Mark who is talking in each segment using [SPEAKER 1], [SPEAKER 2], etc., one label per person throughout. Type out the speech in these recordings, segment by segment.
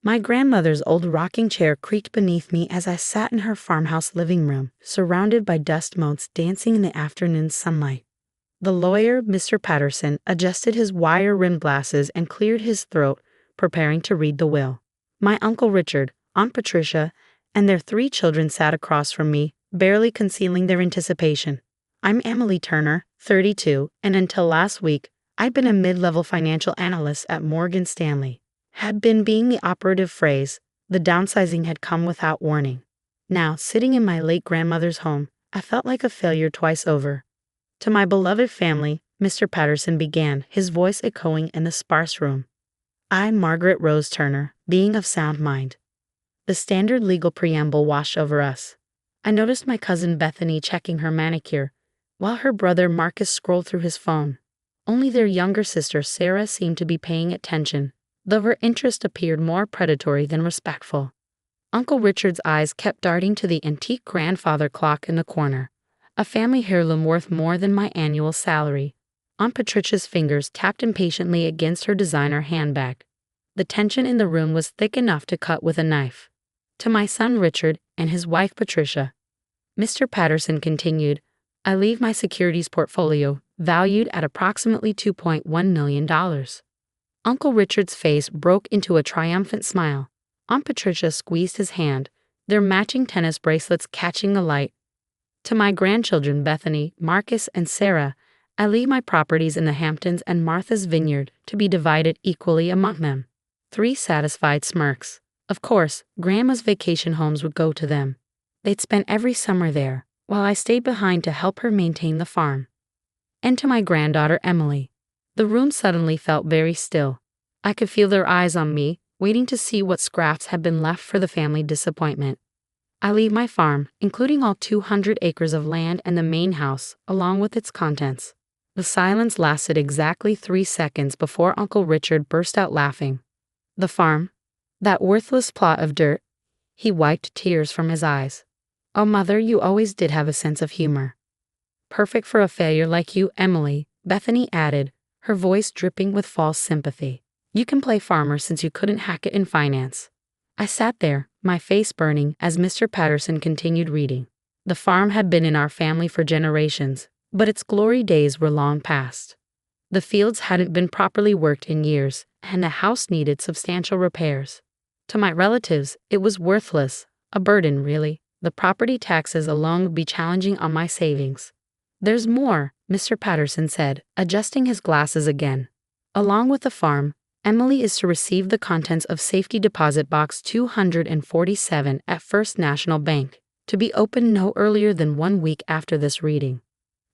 [SPEAKER 1] My grandmother's old rocking chair creaked beneath me as I sat in her farmhouse living room, surrounded by dust motes dancing in the afternoon sunlight. The lawyer, Mr. Patterson, adjusted his wire-rimmed glasses and cleared his throat, preparing to read the will. My Uncle Richard, Aunt Patricia, and their 3 children sat across from me, barely concealing their anticipation. I'm Emily Turner, 32, and until last week, I'd been a mid-level financial analyst at Morgan Stanley. Had been being the operative phrase, the downsizing had come without warning. Now, sitting in my late grandmother's home, I felt like a failure twice over. To my beloved family, Mr. Patterson began, his voice echoing in the sparse room. I, Margaret Rose Turner, being of sound mind. The standard legal preamble washed over us. I noticed my cousin Bethany checking her manicure, while her brother Marcus scrolled through his phone. Only their younger sister Sarah seemed to be paying attention, though her interest appeared more predatory than respectful. Uncle Richard's eyes kept darting to the antique grandfather clock in the corner, a family heirloom worth more than my annual salary. Aunt Patricia's fingers tapped impatiently against her designer handbag. The tension in the room was thick enough to cut with a knife. To my son Richard and his wife Patricia, Mr. Patterson continued, I leave my securities portfolio, valued at approximately $2.1 million. Uncle Richard's face broke into a triumphant smile. Aunt Patricia squeezed his hand, their matching tennis bracelets catching the light. To my grandchildren Bethany, Marcus, and Sarah, I leave my properties in the Hamptons and Martha's Vineyard to be divided equally among them. 3 satisfied smirks. Of course, Grandma's vacation homes would go to them. They'd spend every summer there, while I stayed behind to help her maintain the farm. And to my granddaughter Emily. The room suddenly felt very still. I could feel their eyes on me, waiting to see what scraps had been left for the family disappointment. I leave my farm, including all 200 acres of land and the main house, along with its contents. The silence lasted exactly 3 seconds before Uncle Richard burst out laughing. The farm? That worthless plot of dirt? He wiped tears from his eyes. Oh, Mother, you always did have a sense of humor. Perfect for a failure like you, Emily, Bethany added, her voice dripping with false sympathy. You can play farmer since you couldn't hack it in finance. I sat there, my face burning, as Mr. Patterson continued reading. The farm had been in our family for generations, but its glory days were long past. The fields hadn't been properly worked in years, and the house needed substantial repairs. To my relatives, it was worthless, a burden really. The property taxes alone would be challenging on my savings. There's more, Mr. Patterson said, adjusting his glasses again. Along with the farm, Emily is to receive the contents of Safety Deposit Box 247 at First National Bank, to be opened no earlier than 1 week after this reading.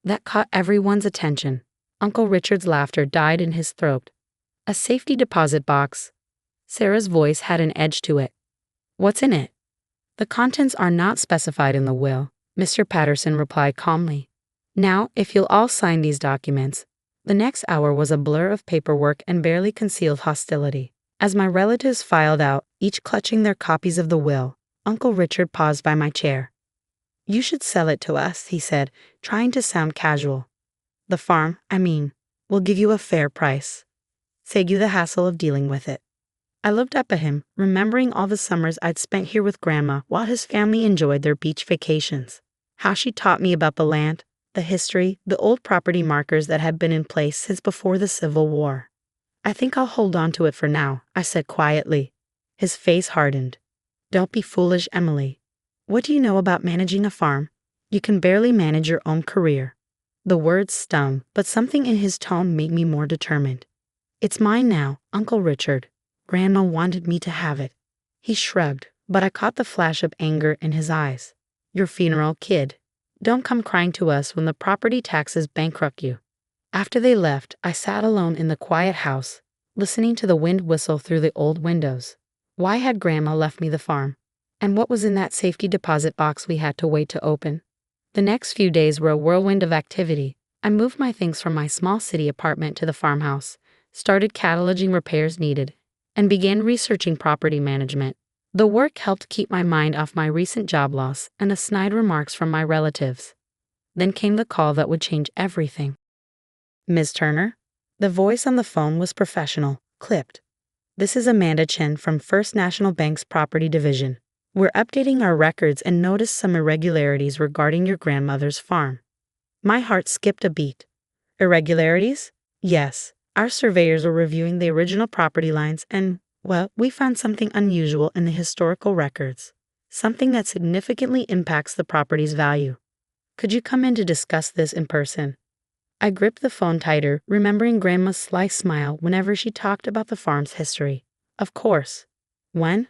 [SPEAKER 1] That caught everyone's attention. Uncle Richard's laughter died in his throat. A safety deposit box. Sarah's voice had an edge to it. What's in it? The contents are not specified in the will, Mr. Patterson replied calmly. Now, if you'll all sign these documents. The next hour was a blur of paperwork and barely concealed hostility. As my relatives filed out, each clutching their copies of the will, Uncle Richard paused by my chair. You should sell it to us, he said, trying to sound casual. The farm, will give you a fair price. Save you the hassle of dealing with it. I looked up at him, remembering all the summers I'd spent here with Grandma while his family enjoyed their beach vacations. How she taught me about the land, the history, the old property markers that had been in place since before the Civil War. I think I'll hold on to it for now, I said quietly. His face hardened. Don't be foolish, Emily. What do you know about managing a farm? You can barely manage your own career. The words stung, but something in his tone made me more determined. It's mine now, Uncle Richard. Grandma wanted me to have it. He shrugged, but I caught the flash of anger in his eyes. Your funeral, kid. Don't come crying to us when the property taxes bankrupt you. After they left, I sat alone in the quiet house, listening to the wind whistle through the old windows. Why had Grandma left me the farm? And what was in that safety deposit box we had to wait to open? The next few days were a whirlwind of activity. I moved my things from my small city apartment to the farmhouse, started cataloging repairs needed, and began researching property management. The work helped keep my mind off my recent job loss and the snide remarks from my relatives. Then came the call that would change everything. Ms. Turner? The voice on the phone was professional, clipped. This is Amanda Chen from First National Bank's Property Division. We're updating our records and noticed some irregularities regarding your grandmother's farm. My heart skipped a beat. Irregularities? Yes. Our surveyors were reviewing the original property lines and, well, we found something unusual in the historical records. Something that significantly impacts the property's value. Could you come in to discuss this in person? I gripped the phone tighter, remembering Grandma's sly smile whenever she talked about the farm's history. Of course. When?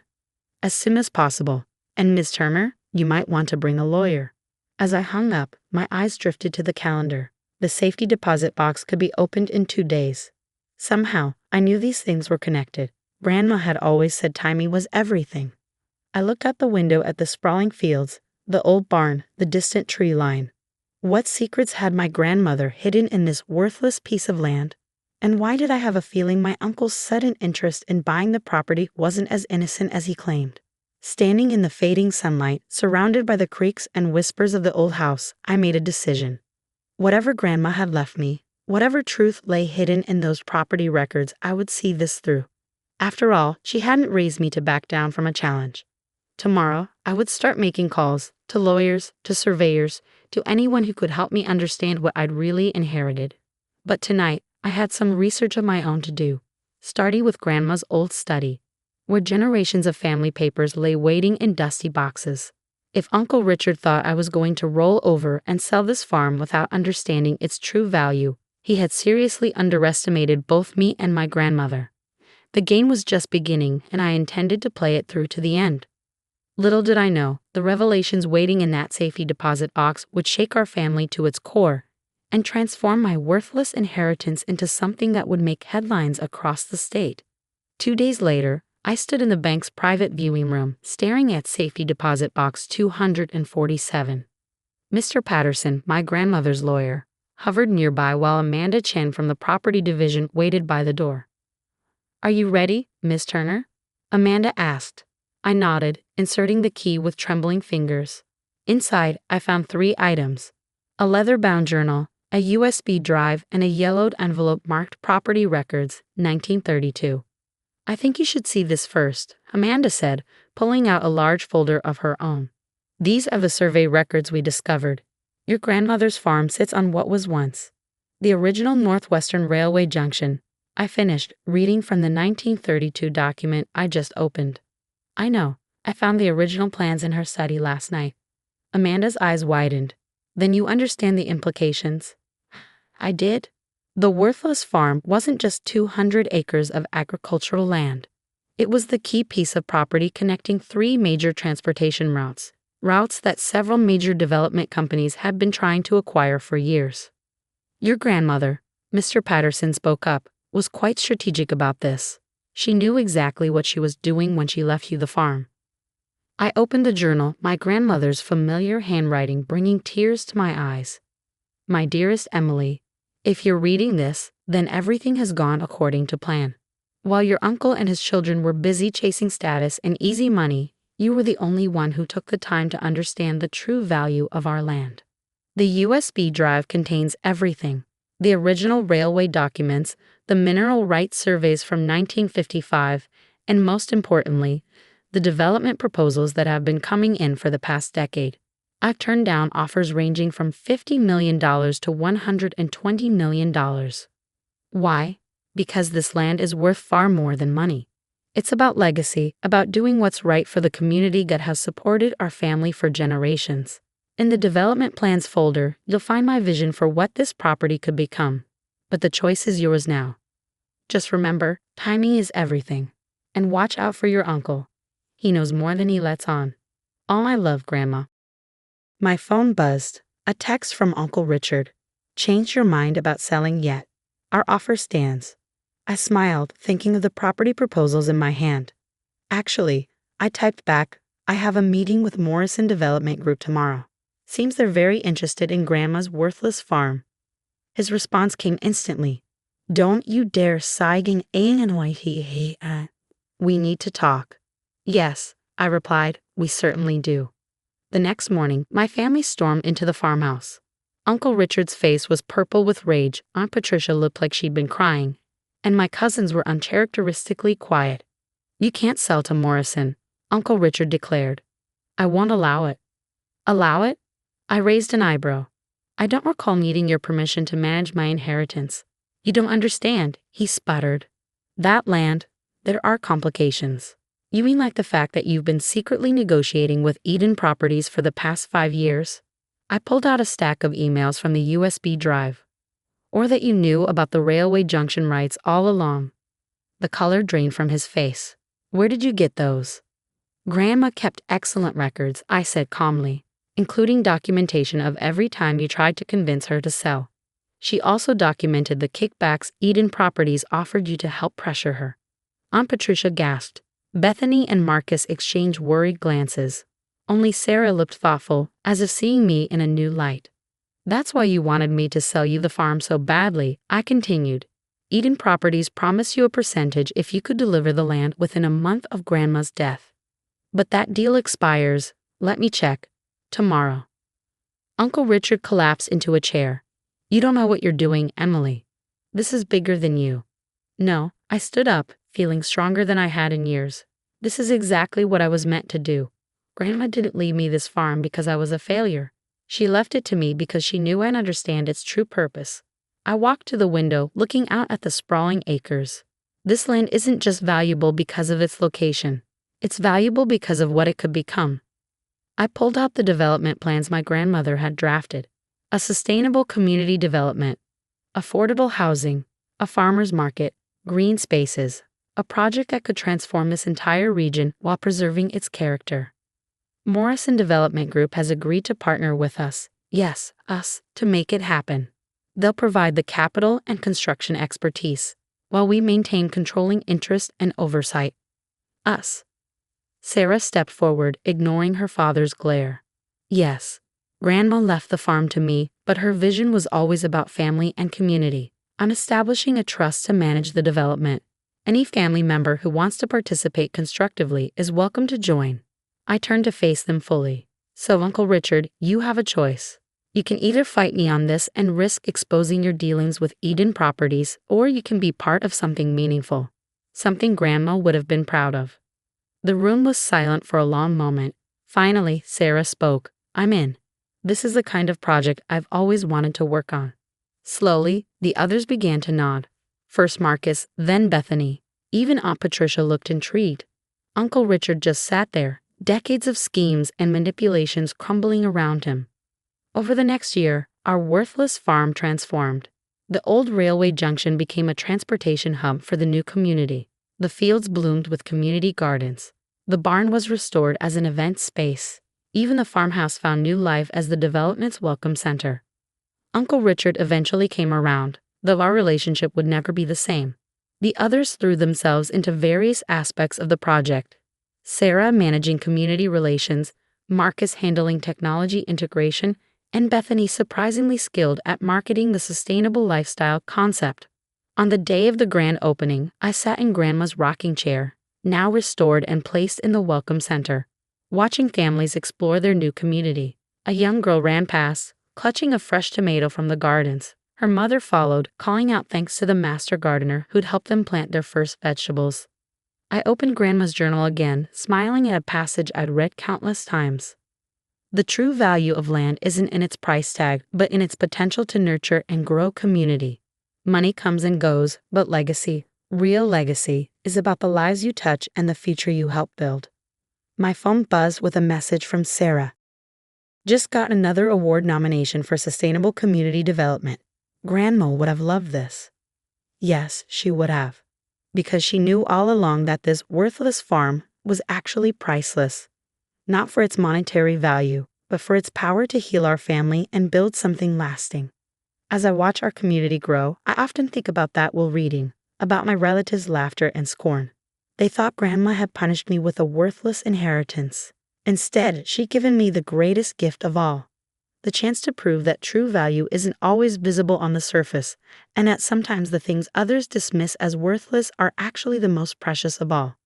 [SPEAKER 1] As soon as possible. And Ms. Turner, you might want to bring a lawyer. As I hung up, my eyes drifted to the calendar. The safety deposit box could be opened in 2 days. Somehow, I knew these things were connected. Grandma had always said timing was everything. I looked out the window at the sprawling fields, the old barn, the distant tree line. What secrets had my grandmother hidden in this worthless piece of land? And why did I have a feeling my uncle's sudden interest in buying the property wasn't as innocent as he claimed? Standing in the fading sunlight, surrounded by the creaks and whispers of the old house, I made a decision. Whatever Grandma had left me, whatever truth lay hidden in those property records, I would see this through. After all, she hadn't raised me to back down from a challenge. Tomorrow, I would start making calls to lawyers, to surveyors, to anyone who could help me understand what I'd really inherited. But tonight, I had some research of my own to do, starting with Grandma's old study, where generations of family papers lay waiting in dusty boxes. If Uncle Richard thought I was going to roll over and sell this farm without understanding its true value, he had seriously underestimated both me and my grandmother. The game was just beginning, and I intended to play it through to the end. Little did I know, the revelations waiting in that safety deposit box would shake our family to its core and transform my worthless inheritance into something that would make headlines across the state. 2 days later, I stood in the bank's private viewing room, staring at safety deposit box 247. Mr. Patterson, my grandmother's lawyer, hovered nearby while Amanda Chen from the property division waited by the door. "Are you ready, Miss Turner?" Amanda asked. I nodded, inserting the key with trembling fingers. Inside, I found 3 items: a leather-bound journal, a USB drive, and a yellowed envelope marked Property Records, 1932. "I think you should see this first," Amanda said, pulling out a large folder of her own. "These are the survey records we discovered. Your grandmother's farm sits on what was once the original Northwestern Railway junction." I finished, reading from the 1932 document I just opened. "I know. I found the original plans in her study last night." Amanda's eyes widened. "Then you understand the implications?" I did. The worthless farm wasn't just 200 acres of agricultural land. It was the key piece of property connecting 3 major transportation routes that several major development companies had been trying to acquire for years. Your grandmother, Mr. Patterson spoke up, was quite strategic about this. She knew exactly what she was doing when she left you the farm. I opened the journal, my grandmother's familiar handwriting bringing tears to my eyes. "My dearest Emily, if you're reading this, then everything has gone according to plan. While your uncle and his children were busy chasing status and easy money, you were the only one who took the time to understand the true value of our land. The USB drive contains everything: the original railway documents, the mineral rights surveys from 1955, and most importantly, the development proposals that have been coming in for the past decade. I've turned down offers ranging from $50 million to $120 million. Why? Because this land is worth far more than money. It's about legacy, about doing what's right for the community that has supported our family for generations. In the development plans folder, you'll find my vision for what this property could become. But the choice is yours now. Just remember, timing is everything. And watch out for your uncle. He knows more than he lets on. All my love, Grandma." My phone buzzed. A text from Uncle Richard. "Changed your mind about selling yet? Our offer stands." I smiled, thinking of the property proposals in my hand. "Actually," I typed back, "I have a meeting with Morrison Development Group tomorrow. Seems they're very interested in Grandma's worthless farm." His response came instantly. "Don't you dare sighing annoy. We need to talk." "Yes," I replied, "we certainly do." The next morning, my family stormed into the farmhouse. Uncle Richard's face was purple with rage, Aunt Patricia looked like she'd been crying, and my cousins were uncharacteristically quiet. "You can't sell to Morrison," Uncle Richard declared. "I won't allow it." "Allow it?" I raised an eyebrow. "I don't recall needing your permission to manage my inheritance." "You don't understand," he sputtered. "That land, there are complications." "You mean like the fact that you've been secretly negotiating with Eden Properties for the past 5 years?" I pulled out a stack of emails from the USB drive. "Or that you knew about the railway junction rights all along?" The color drained from his face. "Where did you get those?" "Grandma kept excellent records," I said calmly, "including documentation of every time you tried to convince her to sell. She also documented the kickbacks Eden Properties offered you to help pressure her." Aunt Patricia gasped. Bethany and Marcus exchanged worried glances. Only Sarah looked thoughtful, as if seeing me in a new light. "That's why you wanted me to sell you the farm so badly," I continued. "Eden Properties promised you a percentage if you could deliver the land within a month of Grandma's death. But that deal expires, let me check, tomorrow." Uncle Richard collapsed into a chair. "You don't know what you're doing, Emily. This is bigger than you." "No," I stood up, feeling stronger than I had in years. "This is exactly what I was meant to do. Grandma didn't leave me this farm because I was a failure. She left it to me because she knew I'd understand its true purpose." I walked to the window, looking out at the sprawling acres. "This land isn't just valuable because of its location. It's valuable because of what it could become." I pulled out the development plans my grandmother had drafted. A sustainable community development, affordable housing, a farmer's market, green spaces, a project that could transform this entire region while preserving its character. Morrison Development Group has agreed to partner with us, yes, us, to make it happen. They'll provide the capital and construction expertise, while we maintain controlling interest and oversight. Us. Sarah stepped forward, ignoring her father's glare. "Yes, Grandma left the farm to me, but her vision was always about family and community. I'm establishing a trust to manage the development. Any family member who wants to participate constructively is welcome to join." I turned to face them fully. "So, Uncle Richard, you have a choice. You can either fight me on this and risk exposing your dealings with Eden Properties, or you can be part of something meaningful. Something Grandma would have been proud of." The room was silent for a long moment. Finally, Sarah spoke. "I'm in. This is the kind of project I've always wanted to work on." Slowly, the others began to nod. First Marcus, then Bethany. Even Aunt Patricia looked intrigued. Uncle Richard just sat there, decades of schemes and manipulations crumbling around him. Over the next year, our worthless farm transformed. The old railway junction became a transportation hub for the new community. The fields bloomed with community gardens. The barn was restored as an event space. Even the farmhouse found new life as the development's welcome center. Uncle Richard eventually came around, though our relationship would never be the same. The others threw themselves into various aspects of the project. Sarah managing community relations, Marcus handling technology integration, and Bethany surprisingly skilled at marketing the sustainable lifestyle concept. On the day of the grand opening, I sat in Grandma's rocking chair, now restored and placed in the welcome center, watching families explore their new community. A young girl ran past, clutching a fresh tomato from the gardens. Her mother followed, calling out thanks to the master gardener who'd helped them plant their first vegetables. I opened Grandma's journal again, smiling at a passage I'd read countless times. "The true value of land isn't in its price tag, but in its potential to nurture and grow community. Money comes and goes, but legacy, real legacy, is about the lives you touch and the future you help build." My phone buzzed with a message from Sarah. "Just got another award nomination for Sustainable Community Development. Grandma would have loved this." Yes, she would have. Because she knew all along that this worthless farm was actually priceless. Not for its monetary value, but for its power to heal our family and build something lasting. As I watch our community grow, I often think about that while reading, about my relatives' laughter and scorn. They thought Grandma had punished me with a worthless inheritance. Instead, she'd given me the greatest gift of all. The chance to prove that true value isn't always visible on the surface, and that sometimes the things others dismiss as worthless are actually the most precious of all.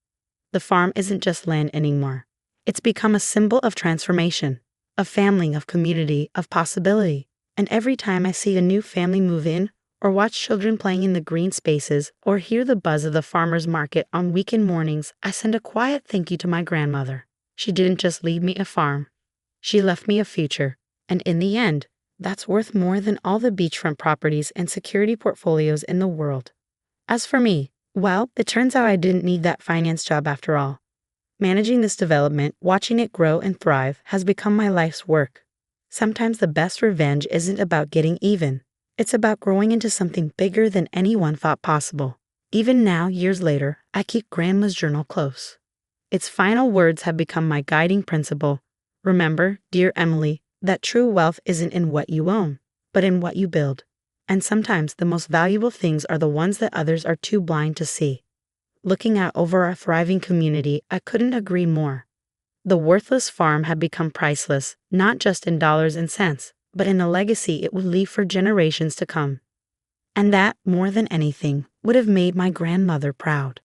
[SPEAKER 1] The farm isn't just land anymore. It's become a symbol of transformation, of family, of community, of possibility. And every time I see a new family move in, or watch children playing in the green spaces, or hear the buzz of the farmer's market on weekend mornings, I send a quiet thank you to my grandmother. She didn't just leave me a farm. She left me a future. And in the end, that's worth more than all the beachfront properties and security portfolios in the world. As for me, well, it turns out I didn't need that finance job after all. Managing this development, watching it grow and thrive, has become my life's work. Sometimes the best revenge isn't about getting even. It's about growing into something bigger than anyone thought possible. Even now, years later, I keep Grandma's journal close. Its final words have become my guiding principle. Remember, dear Emily, that true wealth isn't in what you own, but in what you build. And sometimes the most valuable things are the ones that others are too blind to see. Looking out over our thriving community, I couldn't agree more. The worthless farm had become priceless, not just in dollars and cents, but in a legacy it would leave for generations to come. And that, more than anything, would have made my grandmother proud.